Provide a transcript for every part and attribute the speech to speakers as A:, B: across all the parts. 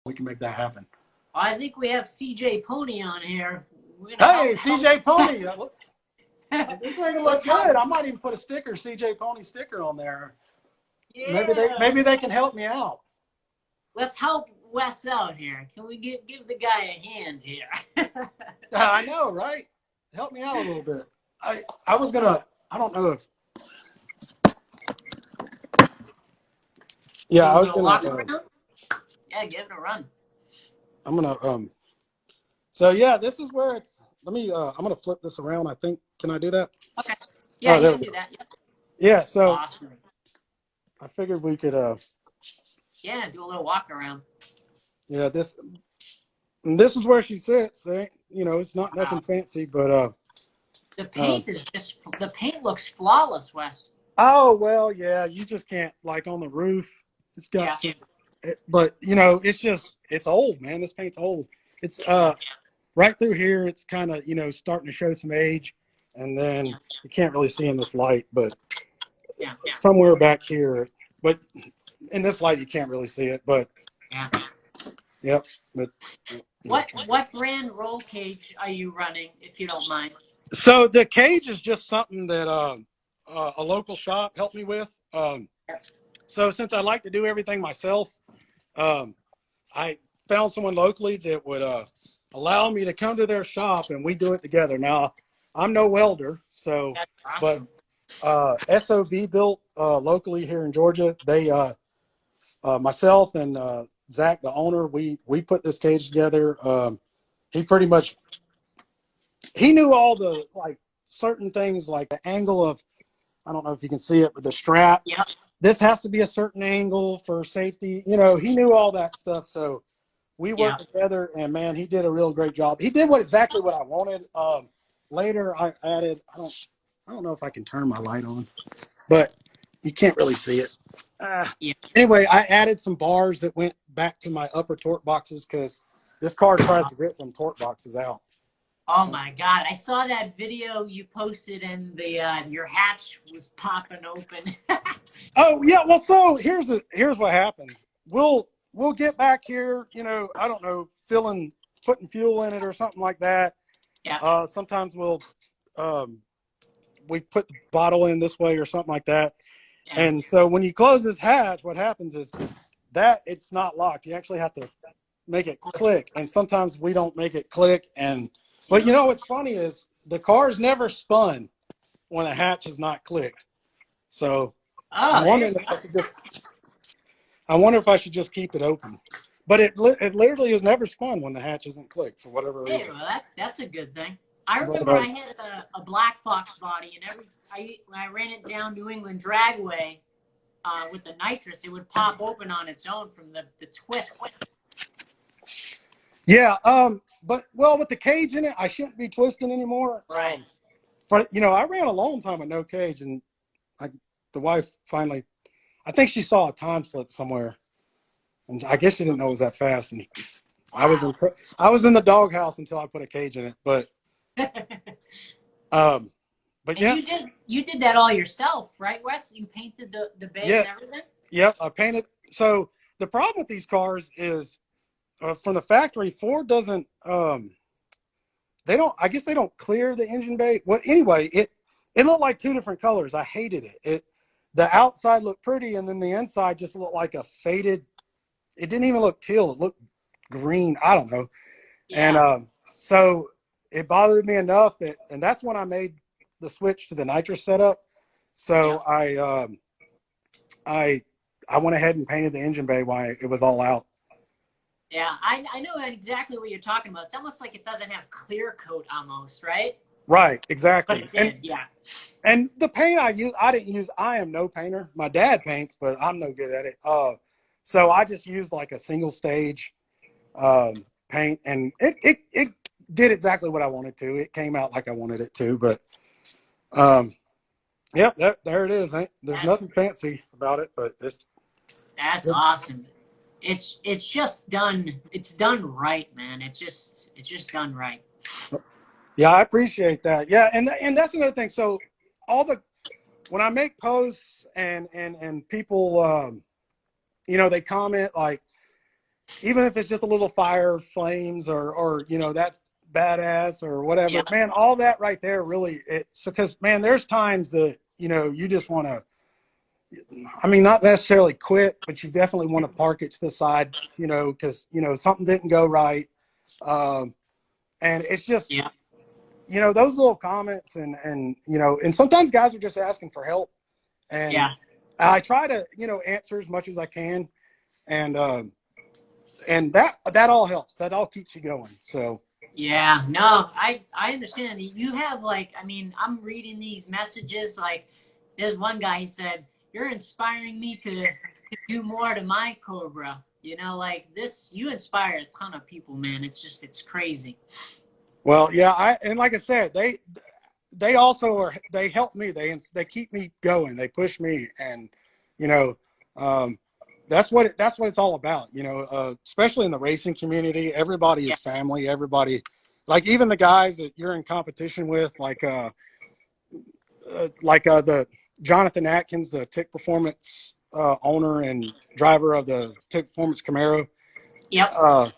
A: We can make that happen.
B: I think we have CJ Pony on here.
A: Hey, CJ Pony. This thing looks good.
B: Help.
A: I might even put a sticker, CJ Pony sticker on there.
B: Yeah.
A: Maybe they can help me out.
B: Let's help Wes out here. Can we give the guy a hand here?
A: I know, right? Help me out a little bit. I was gonna. I don't know if. Yeah, I was gonna.
B: Yeah, give it a run.
A: I'm gonna. So yeah, this is where it's. Let me. I'm gonna flip this around. I think. Can I do that?
B: Okay. Yeah, you can do that. Yep.
A: Yeah. So.
B: Awesome.
A: I figured we could.
B: Yeah, do a little walk around.
A: Yeah. This is where she sits. You know, it's not nothing fancy, but.
B: The paint is just. The paint looks flawless, Wes.
A: Oh well, yeah. You just can't like on the roof. It's got some. But you know, it's old, man. This paint's old. It's right through here. It's kind of starting to show some age, and then you can't really see in this light, but somewhere back here. But in this light, you can't really see it. But yep. But
B: what brand roll cage are you running, if you don't mind?
A: So the cage is just something that a local shop helped me with. So since I like to do everything myself, I found someone locally that would allow me to come to their shop and we do it together. Now, I'm no welder, so awesome. But SOB built locally here in Georgia. They myself and Zach, the owner, we put this cage together. He pretty much knew all the like certain things like the angle of, I don't know if you can see it, but the strap.
B: Yeah.
A: This has to be a certain angle for safety. You know, he knew all that stuff. So we worked together, and man, he did a real great job. He did exactly what I wanted. Later, I added. I don't know if I can turn my light on, but you can't really see it. Anyway, I added some bars that went back to my upper torque boxes because this car tries to rip them torque boxes out.
B: Oh my God! I saw that video you posted, and the your hatch was popping open.
A: Oh yeah, well, so here's what happens. We'll get back here. You know, I don't know, putting fuel in it or something like that.
B: Yeah.
A: Sometimes we put the bottle in this way or something like that. Yeah. And so when you close this hatch, what happens is that it's not locked. You actually have to make it click, and sometimes we don't make it click. But you know what's funny is the car's never spun when the hatch is not clicked. So I wonder if I should just keep it open. But it literally has never spun when the hatch isn't clicked for whatever reason.
B: Hey, well, that's a good thing. I remember I had a black box body, and when I ran it down New England Dragway with the nitrous, it would pop open on its own from the twist.
A: Yeah, but with the cage in it, I shouldn't be twisting anymore.
B: Right.
A: I ran a long time with no cage, and the wife finally, I think she saw a time slip somewhere, and I guess she didn't know it was that fast. And I was in the doghouse until I put a cage in it. But but yeah,
B: you did that all yourself, right, Wes? You painted the bay and everything.
A: Yep, I painted. So the problem with these cars is, from the factory, Ford doesn't. They don't. I guess they don't clear the engine bay. Anyway, it looked like two different colors. I hated it. The outside looked pretty, and then the inside just looked like a faded. It didn't even look teal. It looked green. I don't know. Yeah. And so it bothered me enough and that's when I made the switch to the nitrous setup. So I went ahead and painted the engine bay while it was all out.
B: Yeah, I know exactly what you're talking about. It's almost like it doesn't have clear coat almost, right?
A: Right, exactly.
B: But it did,
A: And the paint I didn't use. I am no painter. My dad paints, but I'm no good at it. So I just used like a single stage paint, and it did exactly what I wanted to. It came out like I wanted it to. But there it is. There's nothing fancy about it, but
B: that's awesome. It's just done. It's done right, man. It's just done right.
A: Yeah, I appreciate that. Yeah, and that's another thing. So when I make posts and people, they comment like, even if it's just a little fire, flames, or you know, that's badass or
B: Yeah.
A: whatever. Man, all that right there really, it's because, man, there's times that, you know, you just want to, I mean, not necessarily quit, but you definitely want to park it to the side, you know, because, you know, something didn't go right. Um, and it's just,
B: Yeah.
A: you know, those little comments and, you know, and sometimes guys are just asking for help. And
B: Yeah.
A: I try to, you know, answer as much as I can. And that all helps. That all keeps you going. So,
B: Yeah, no, I understand. You have like, I mean, I'm reading these messages. Like, there's one guy, he said, "You're inspiring me to do more to my Cobra." You know, like this, you inspire a ton of people, man. It's just, it's crazy.
A: well, yeah, and like I said, they also they help me. They keep me going. They push me, and you know, um, that's what it's all about. You know, especially in the racing community, everybody
B: Yeah.
A: is family. Everybody, like even the guys that you're in competition with, the Jonathan Atkins, the Tick Performance owner and driver of the Tick Performance Camaro.
B: Yep.
A: Uh,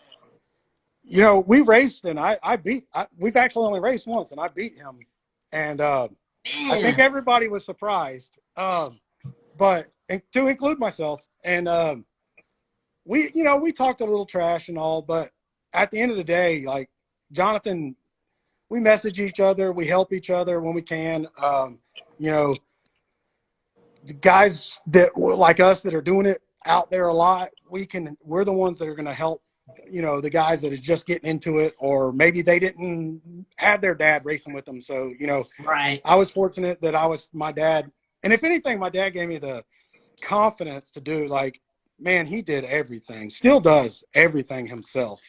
A: you know, we raced and we've actually only raced once and I beat him. And I think
B: Man.
A: everybody was surprised, but to include myself. And you know, we talked a little trash and all, but at the end of the day, like Jonathan, we message each other, we help each other when we can. You know, the guys that like us that are doing it out there a lot, we're the ones that are going to help, you know, the guys that are just getting into it, or maybe they didn't have their dad racing with them. So, you know,
B: Right.
A: I was fortunate that my dad, and if anything, my dad gave me the confidence to do, like, man, he did everything, still does everything himself.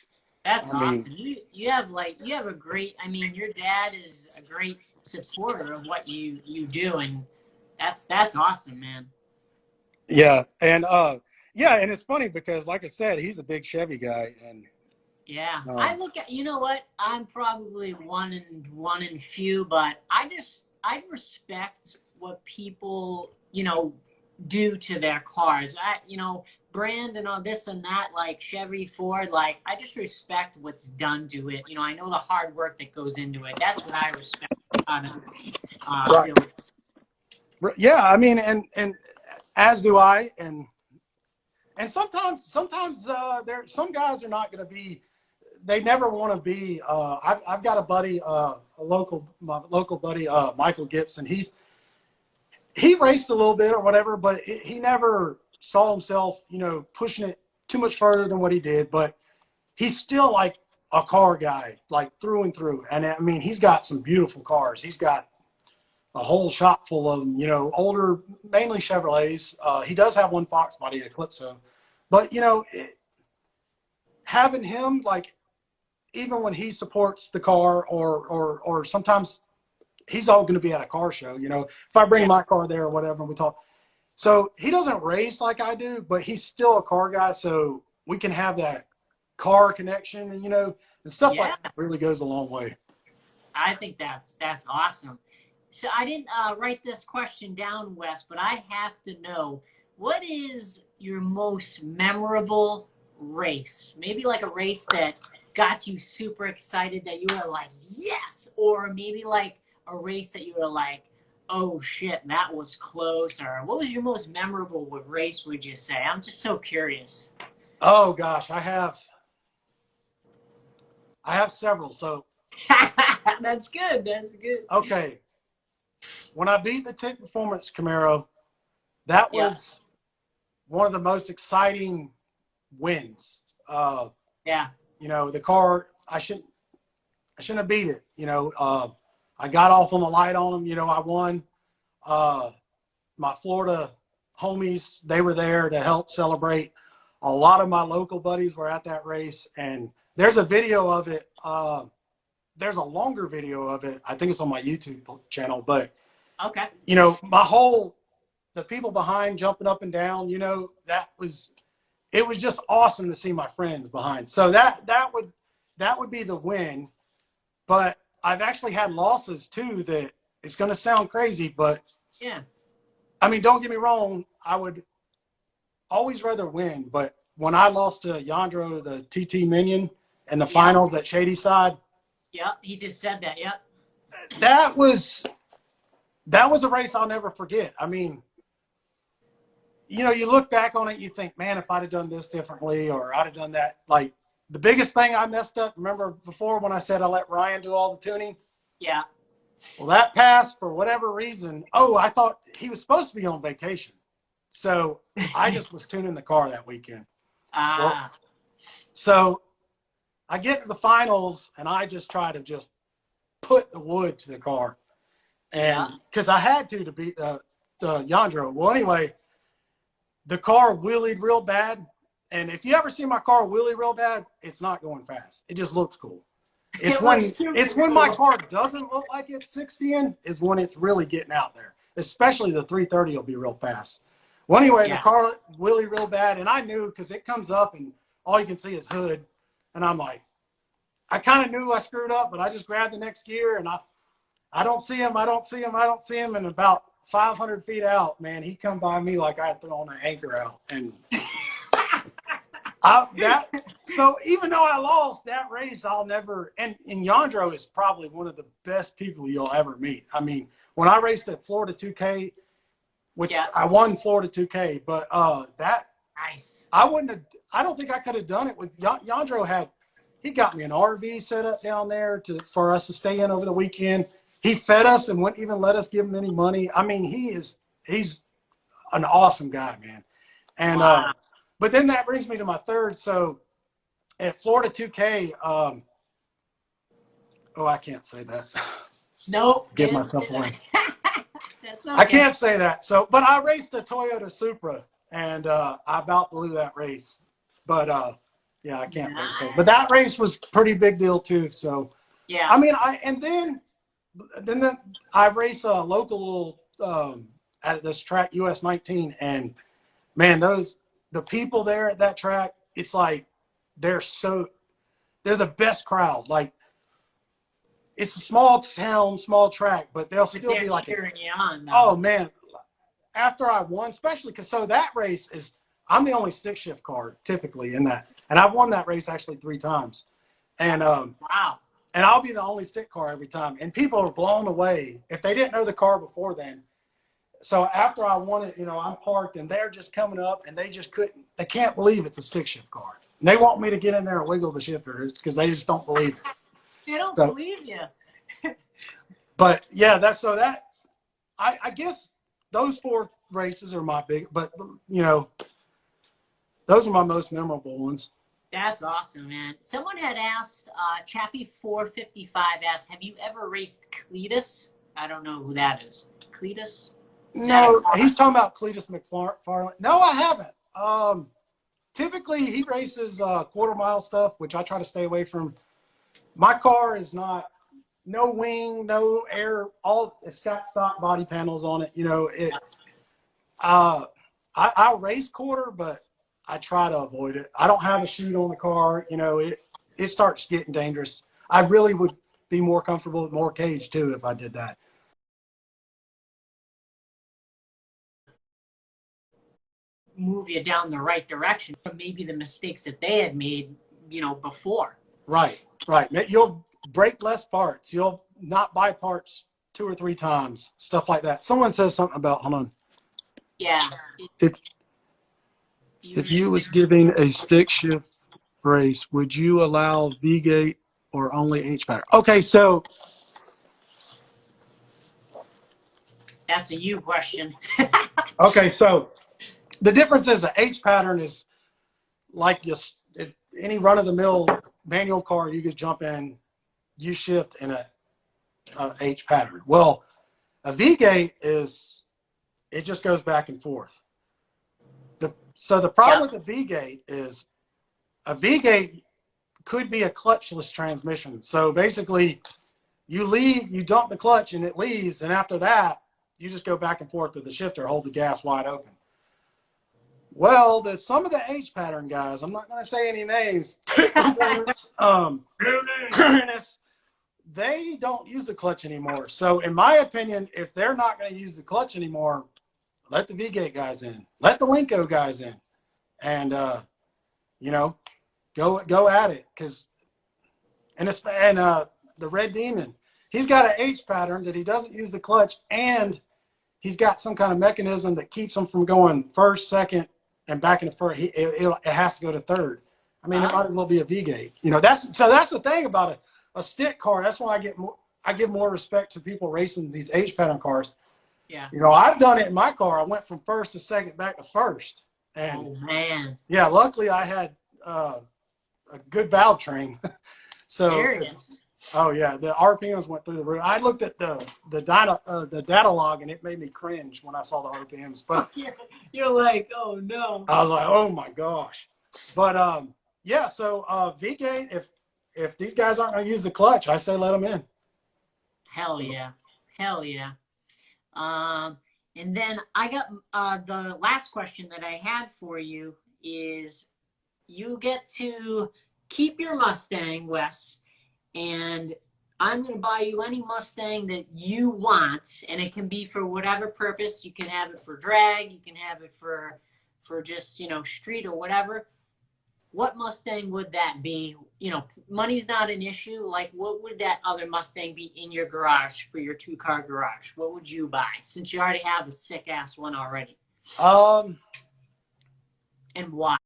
B: That's
A: I mean,
B: awesome. You have like, you have a great, I mean, your dad is a great supporter of what you do, and that's awesome, man.
A: yeah. And, yeah. And it's funny because like I said, he's a big Chevy guy and,
B: Yeah, I
A: um,
B: look at, you know what? I'm probably one in few, but I respect what people, you know, do to their cars. You know, brand and all this and that, like Chevy, Ford, like I just respect what's done to it. You know, I know the hard work that goes into it. That's what I respect out of
A: right.
B: really.
A: Yeah. I mean, and as do I. And sometimes there some guys are not going to be. They never want to be. I've got a buddy, my local buddy, Michael Gibson. He raced a little bit or whatever, but he never saw himself, you know, pushing it too much further than what he did. But he's still like a car guy, like through and through. And I mean, he's got some beautiful cars. He's got a whole shop full of them, you know, older, mainly Chevrolets. He does have one Fox body Eclipso, but you know, having him like even when he supports the car or sometimes he's all going to be at a car show, you know, if I bring
B: Yeah,
A: my car there or whatever and we talk. So he doesn't race like I do, but he's still a car guy. So we can have that car connection and, you know, and stuff like
B: yeah.
A: that really goes a long way.
B: I think that's awesome. So I didn't write this question down, Wes, but I have to know, what is your most memorable race? Maybe like a race that got you super excited that you were like, yes, or maybe like a race that you were like, oh shit, that was close. Or what was your most memorable race? Would you say? I'm just so curious.
A: Oh gosh, I have several. So,
B: That's good. That's good.
A: okay. When I beat the Tick Performance Camaro, that
B: Yeah.
A: was one of the most exciting wins.
B: Yeah.
A: You know, the car, I shouldn't have beat it. You know, I got off on the light on them. You know, I won. Uh, my Florida homies, they were there to help celebrate. A lot of my local buddies were at that race, and there's a video of it. There's a longer video of it. I think it's on my YouTube channel, but
B: Okay.
A: you know, the people behind jumping up and down, you know, it was just awesome to see my friends behind. So that would be the win. But I've actually had losses too that it's going to sound crazy, but
B: Yeah.
A: I mean, don't get me wrong. I would always rather win, but when I lost to Yandro, the TT Minion, in the finals at Shady Side.
B: Yep, he just said that. Yep.
A: That was a race I'll never forget. I mean, you know, you look back on it, you think, man, if I'd have done this differently or I'd have done that. Like, the biggest thing I messed up, remember before when I said I let Ryan do all the tuning?
B: Yeah.
A: Well, that passed for whatever reason. Oh, I thought he was supposed to be on vacation. So I just was tuning the car that weekend. Well, so I get to the finals, and I just try to just put the wood to the car. And because I had to beat the Yandro. Well, anyway, the car wheelied real bad. And if you ever see my car wheelie real bad, it's not going fast. It just looks cool. It's when my car doesn't look like it's 60 in is when it's really getting out there. Especially the 330 will be real fast. Well, anyway, the car wheelie real bad, and I knew because it comes up and all you can see is hood. And I'm like, I kind of knew I screwed up, but I just grabbed the next gear, and I don't see him. And about 500 feet out, man, he come by me like I had thrown an anchor out. And so even though I lost that race, I'll never, and Yandro is probably one of the best people you'll ever meet. I mean, when I raced at Florida 2K, which I won Florida 2K, but
B: nice.
A: I don't think I could have done it with Yandro. He got me an RV set up down there for us to stay in over the weekend. He fed us and wouldn't even let us give him any money. I mean, he's an awesome guy, man. And but then that brings me to my third. So at Florida 2K, I can't say that.
B: Nope.
A: Give myself away.
B: That's okay.
A: I can't say that. So, but I raced a Toyota Supra, and I about blew that race. But I can't really say. But that race was pretty big deal too. So I mean, then I race a local at this track US 19, and man, the people there at that track, it's like they're the best crowd. Like, it's a small town, small track, but they'll still be like
B: cheering you on.
A: Oh man, after I won, especially because that race is, I'm the only stick shift car typically in that, and I've won that race actually 3 times, and
B: wow.
A: And I'll be the only stick car every time. And people are blown away if they didn't know the car before then. So after I won it, I'm parked and they're just coming up and they can't believe it's a stick shift car. And they want me to get in there and wiggle the shifter because they just don't believe it.
B: They don't believe you.
A: But yeah, I guess those 4 races are my big, but those are my most memorable ones.
B: That's awesome, man. Someone had asked, Chappie455 asked, have you ever raced Cletus? I don't know who that is. Cletus?
A: No, he's talking about Cletus McFarland. No, I haven't. Typically, he races quarter-mile stuff, which I try to stay away from. My car is no wing, no air. It's got stock body panels on it. I race quarter, but I try to avoid it. I don't have a chute on the car. It starts getting dangerous. I really would be more comfortable with more cage too if I did that.
B: Move you down the right direction from maybe the mistakes that they had made, before.
A: Right. You'll break less parts. You'll not buy parts 2 or 3 times, stuff like that. Someone says something about, hold on.
B: Yeah.
A: If you was giving a stick shift race, would you allow V-gate or only H-pattern? Okay, so
B: that's a you question.
A: Okay, so the difference is the H-pattern is like any run-of-the-mill manual car. You could jump in, you shift in a H-pattern. Well, a V-gate it just goes back and forth. So the problem with a V-gate is a V-gate could be a clutchless transmission. So basically, you dump the clutch and it leaves, and after that, you just go back and forth with the shifter, hold the gas wide open. Well, some of the H-pattern guys, I'm not going to say any names, they don't use the clutch anymore. So in my opinion, if they're not going to use the clutch anymore, let the V-gate guys in. Let the Linko guys in. And you know, go at it. The Red Demon, he's got an H pattern that he doesn't use the clutch, and he's got some kind of mechanism that keeps him from going first, second, and back into first. It has to go to third. I mean, it might as well be a V-gate. You know, that's the thing about a stick car. That's why I give more respect to people racing these H pattern cars.
B: Yeah.
A: You know, I've done it in my car. I went from first to second back to first. And
B: oh man.
A: Yeah, luckily I had a good valve train. So
B: Serious.
A: oh yeah, the RPMs went through the roof. I looked at the data log, and it made me cringe when I saw the RPMs. But
B: you're like, oh no.
A: I was like, oh my gosh. But yeah. So V-gate, if these guys aren't going to use the clutch, I say let them in.
B: Hell yeah, hell yeah. And then I got the last question that I had for you is, you get to keep your Mustang, Wes, and I'm going to buy you any Mustang that you want, and it can be for whatever purpose. You can have it for drag, you can have it for just, you know, street or whatever. What Mustang would that be? You know, money's not an issue. Like, what would that other Mustang be in your garage, for your 2-car garage? What would you buy, since you already have a sick-ass one already? And why?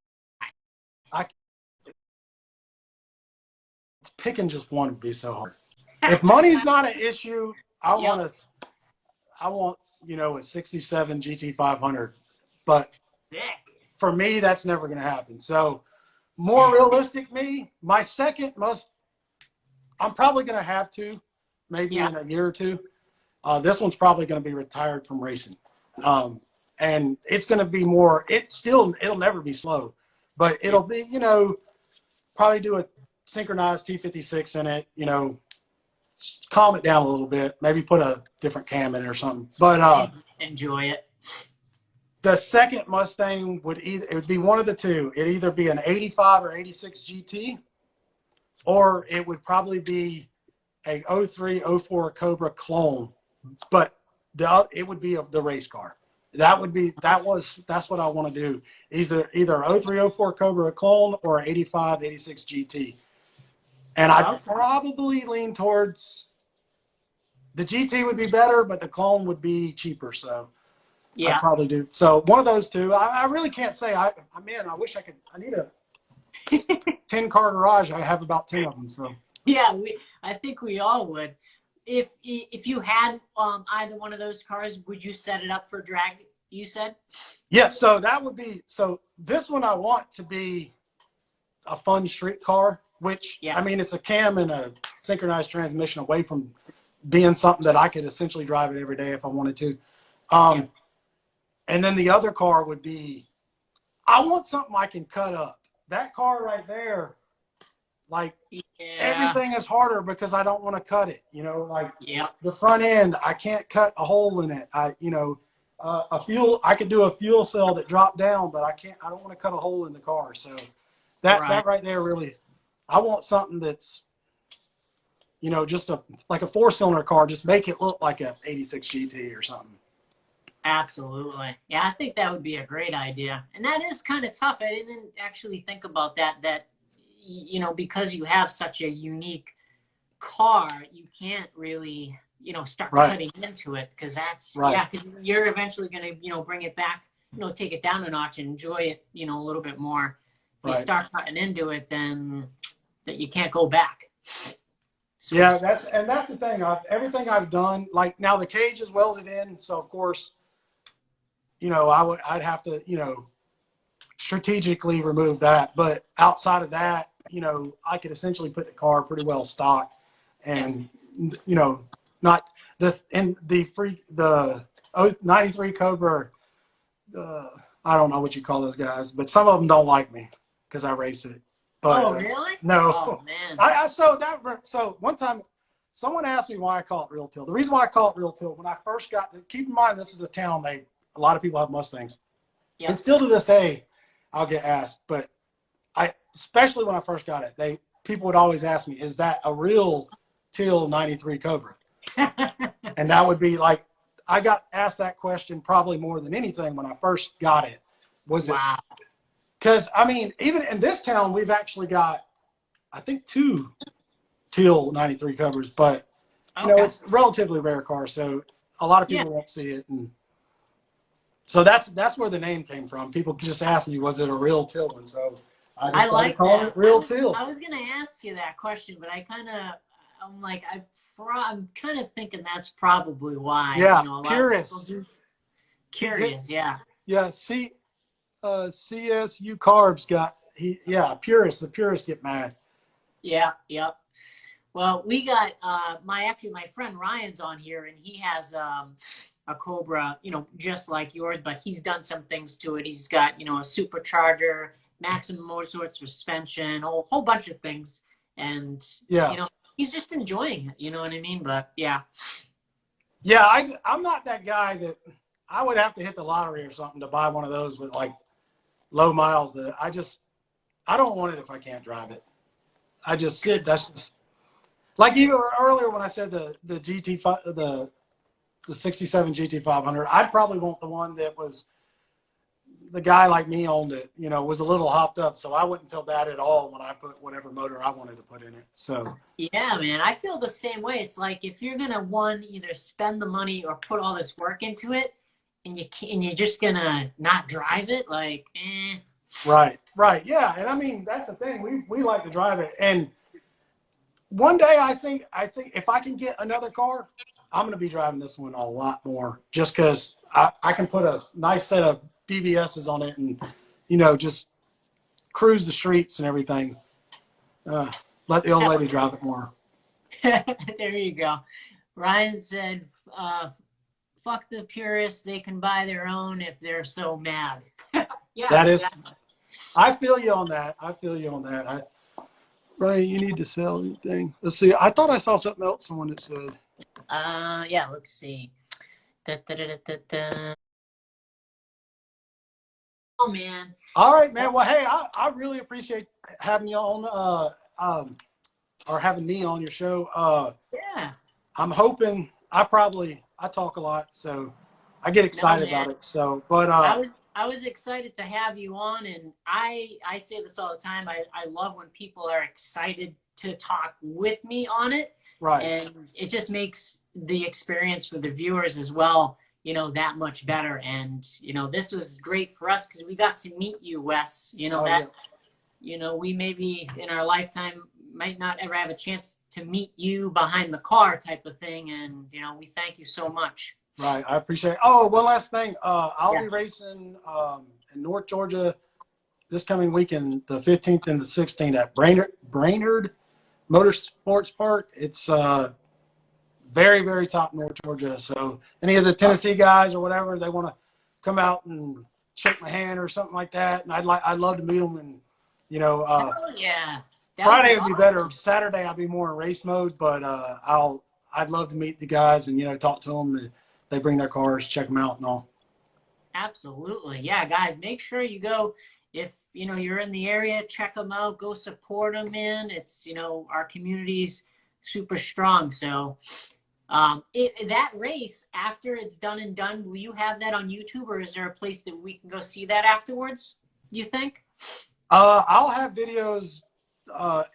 A: Picking just one would be so hard. If money's not an issue, I want, you know, a 67 GT500. But
B: Sick.
A: For me, that's never going to happen. So more realistic my second I'm probably going to have to, maybe in a year or two. This one's probably going to be retired from racing. And it's going to be more, it'll never be slow, but it'll be, you know, probably do a synchronized T56 in it, you know, calm it down a little bit, maybe put a different cam in it or something. But
B: enjoy it.
A: The second Mustang it would be one of the two. It'd either be an 85 or 86 GT, or it would probably be a 03, 04 Cobra clone, but it would be the race car. That's what I want to do. Either 03, 04 Cobra clone or 85, 86 GT. And I'd probably lean towards the GT would be better, but the clone would be cheaper. So
B: yeah,
A: I'd probably do. So one of those two. I really can't say. I wish I could. I need a 10-car garage. I have about 10 of them. So
B: yeah, I think we all would. If you had either one of those cars, would you set it up for drag, you said?
A: Yeah, so that would be, so this one I want to be a fun street car, which, I mean, it's a cam and a synchronized transmission away from being something that I could essentially drive it every day if I wanted to. And then the other car would be, I want something I can cut up. That car right there, like, everything is harder because I don't want to cut it. You know, like the front end, I can't cut a hole in it. I could do a fuel cell that dropped down, but I don't want to cut a hole in the car. So that right there, really, I want something that's, you know, just like a 4-cylinder car, just make it look like a 86 GT or something.
B: Absolutely. Yeah, I think that would be a great idea. And that is kind of tough. I didn't actually think about that, you know, because you have such a unique car, you can't really, you know, start cutting into it, because that's, because you're eventually going to, you know, bring it back, you know, take it down a notch and enjoy it, you know, a little bit more. If you start cutting into it, then that you can't go back. So
A: that's the thing. Everything I've done, like now the cage is welded in, so of course, you know, I'd have to, you know, strategically remove that. But outside of that, you know, I could essentially put the car pretty well stock, and you know, not the 93 Cobra. I don't know what you call those guys, but some of them don't like me because I race it. But,
B: really?
A: No.
B: Oh man.
A: So one time, someone asked me why I call it Real Teal. The reason why I call it Real Teal, when I first got to, keep in mind this is a town a lot of people have Mustangs, and still to this day, I'll get asked. But especially when I first got it, people would always ask me, "Is that a Real Teal 93 Cobra?" And that would be like, I got asked that question probably more than anything when I first got it. Was it? Because, I mean, even in this town, we've actually got, I think, 2 Teal 93 covers, but, you know, it's a relatively rare car, so a lot of people won't see it. And so that's where the name came from. People just asked me, was it a Real Teal one? So I decided
B: like
A: to call
B: that.
A: it Real Teal.
B: I was going to ask you that question, but I'm like, I'm kind of thinking that's probably why.
A: Yeah,
B: you know, a lot
A: purist.
B: of people do. Curious, yeah.
A: Yeah, CSU Carbs got, purists. The purists get mad.
B: Yeah, yep. Well, we got my friend Ryan's on here, and he has a Cobra, you know, just like yours, but he's done some things to it. He's got, you know, a supercharger, maximum motorsport suspension, a whole bunch of things, and you know, he's just enjoying it. You know what I mean? But yeah,
A: I'm not that guy that I would have to hit the lottery or something to buy one of those with like low miles. That I don't want it if I can't drive it. That's just like even earlier when I said the GT5 the 67 GT500, I'd probably want the one that was the guy like me owned it, you know, was a little hopped up, so I wouldn't feel bad at all when I put whatever motor I wanted to put in it. So
B: yeah, man, I feel the same way. It's like if you're gonna either spend the money or put all this work into it, and you're just gonna not drive it, like, eh.
A: Right, yeah, and I mean that's the thing. We like to drive it, and one day I think if I can get another car, I'm gonna be driving this one a lot more, just because I can put a nice set of BBSs on it and, you know, just cruise the streets and everything. Let the old lady drive it more.
B: There you go. Ryan said, fuck the purists. They can buy their own if they're so mad. Yeah,
A: that is, exactly. I feel you on that. Ryan, you need to sell anything. Let's see. I thought I saw something else, someone that said.
B: Yeah, let's see. Oh, man.
A: All right, man. Well, hey, I really appreciate having you on, or having me on your show.
B: Yeah.
A: I'm hoping I talk a lot, so I get excited about it. So, but
B: I was excited to have you on, and I say this all the time. I love when people are excited to talk with me on it.
A: Right.
B: And it just makes the experience for the viewers as well, you know, that much better. And, you know, this was great for us because we got to meet you, Wes. You know, you know, we maybe in our lifetime might not ever have a chance to meet you behind the car type of thing. And, you know, we thank you so much.
A: Right. I appreciate it. Oh, one last thing. I'll be racing in North Georgia this coming weekend, the 15th and the 16th at Brainerd Motorsports Park. It's very, very top North Georgia. So any of the Tennessee guys or whatever, they want to come out and shake my hand or something like that, and I'd love to meet them. And, you know,
B: yeah,
A: Friday would be better. Saturday I'll be more in race mode, but I'd love to meet the guys and, you know, talk to them. And they bring their cars, check them out and all.
B: Absolutely. Yeah, guys, make sure you go. If, you know, you're in the area, check them out. Go support them, man. It's, you know, our community's super strong. So that race, after it's done and done, will you have that on YouTube, or is there a place that we can go see that afterwards, you think?
A: I'll have videos,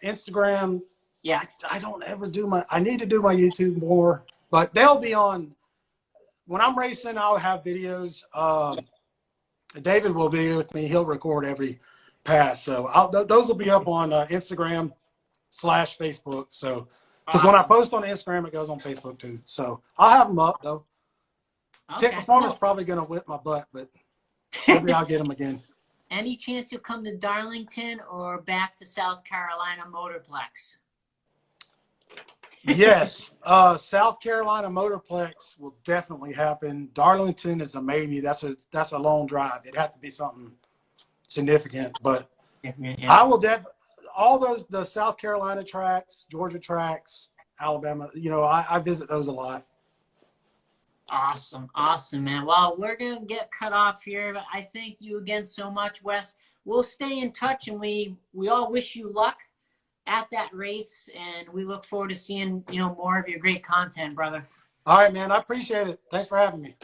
A: Instagram.
B: Yeah.
A: I don't ever I need to do my YouTube more, but they'll be on. When I'm racing, I'll have videos. David will be with me. He'll record every pass. So those will be up on Instagram/Facebook. So, because when I post on Instagram, it goes on Facebook too. So I'll have them up though. Okay. Tip Performance is probably going to whip my butt, but maybe I'll get them again.
B: Any chance you'll come to Darlington or back to South Carolina Motorplex?
A: Yes, South Carolina Motorplex will definitely happen. Darlington is a maybe. That's a long drive. It'd have to be something significant, but I will all the South Carolina tracks, Georgia tracks, Alabama. You know, I visit those a lot.
B: Awesome, man. Well, we're gonna get cut off here, but I thank you again so much, Wes. We'll stay in touch, and we all wish you luck at that race, and we look forward to seeing, you know, more of your great content, brother.
A: All right, man. I appreciate it. Thanks for having me.